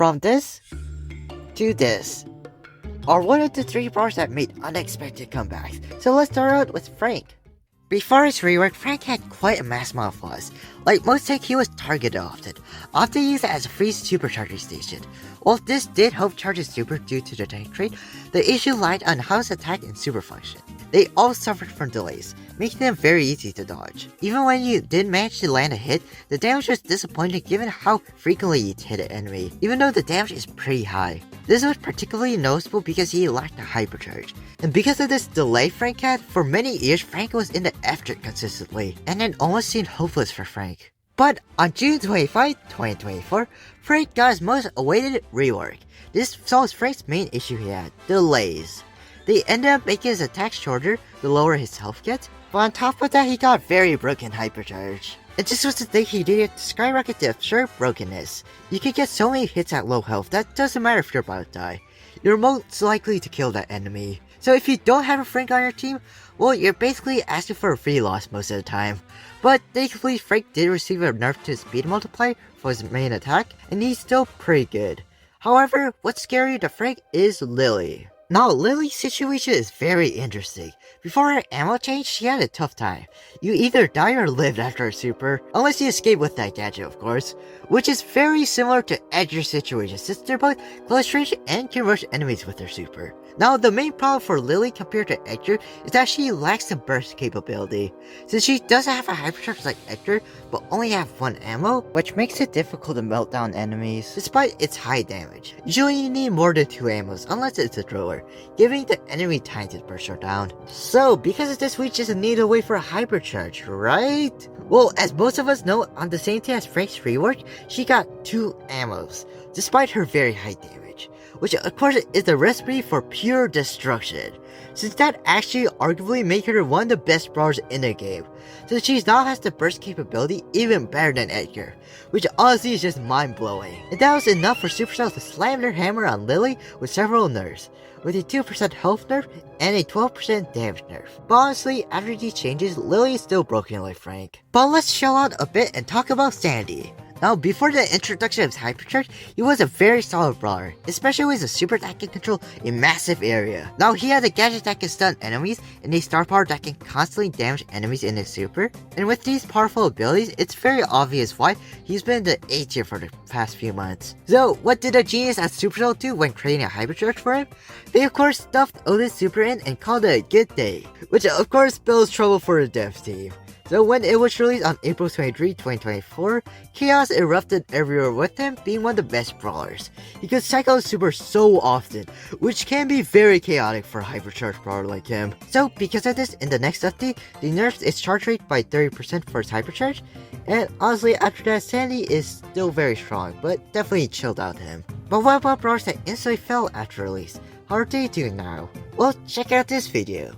from this to this are one of the 3 brawlers that made unexpected comebacks. So let's start out with Frank. Before his rework, Frank had quite a mass amount of flaws. Like most take, he was targeted often used as a free supercharging station. While this did help charge his super due to the tank trait, the issue lied on how his attack and super function. They all suffered from delays, making them very easy to dodge. Even when you did manage to land a hit, the damage was disappointing given how frequently you'd hit an enemy, even though the damage is pretty high. This was particularly noticeable because he lacked a hypercharge. And because of this delay Frank had, for many years Frank was in the F tier consistently, and it almost seemed hopeless for Frank. But on June 25, 2024, Frank got his most awaited rework. This solves Frank's main issue he had, delays. They ended up making his attack shorter the lower his health gets, but on top of that he got very broken hypercharge. And this was the thing he needed to skyrocket the absurd brokenness. You can get so many hits at low health that doesn't matter if you're about to die. You're most likely to kill that enemy. So if you don't have a Frank on your team, well, you're basically asking for a free loss most of the time. But thankfully Frank did receive a nerf to his speed multiplier for his main attack, and he's still pretty good. However, what's scarier to Frank is Lilly. Now, Lily's situation is very interesting. Before her ammo change, she had a tough time. You either die or live after a super, unless you escape with that gadget of course, which is very similar to Edgar's situation since they're both close range and can rush enemies with their super. Now, the main problem for Lilly compared to Edgar is that she lacks the burst capability, since she doesn't have a hypercharge like Edgar, but only have 1 ammo, which makes it difficult to melt down enemies, despite its high damage. Usually you need more than 2 ammos, unless it's a thrower, giving the enemy time to burst her down. So, because of this we just need to wait for a hypercharge, right? Well, as most of us know, on the same day as Frank's rework, she got 2 ammos, despite her very high damage, which of course is a recipe for pure destruction, since that actually arguably make her one of the best brawlers in the game, since she now has the burst capability even better than Edgar, which honestly is just mind-blowing. And that was enough for Supercell to slam their hammer on Lilly with several nerfs, with a 2% health nerf and a 12% damage nerf. But honestly, after these changes, Lilly is still broken like Frank. But let's shell out a bit and talk about Sandy. Now, before the introduction of his hypercharge, he was a very solid brawler, especially with a super that can control a massive area. Now, he had a gadget that can stun enemies and a star power that can constantly damage enemies in his super. And with these powerful abilities, it's very obvious why he's been in the A tier for the past few months. So, what did the genius at Supercell do when creating a hypercharge for him? They of course stuffed Odin's super in and called it a good day, which of course spells trouble for the dev team. So when it was released on April 23, 2024, chaos erupted everywhere with him being one of the best brawlers. He could cycle his super so often, which can be very chaotic for a hypercharged brawler like him. So because of this, in the next update, they nerfed its charge rate by 30% for its hypercharge, and honestly after that Sandy is still very strong, but definitely chilled out him. But what about brawlers that instantly fell after release? How are they doing now? Well, check out this video.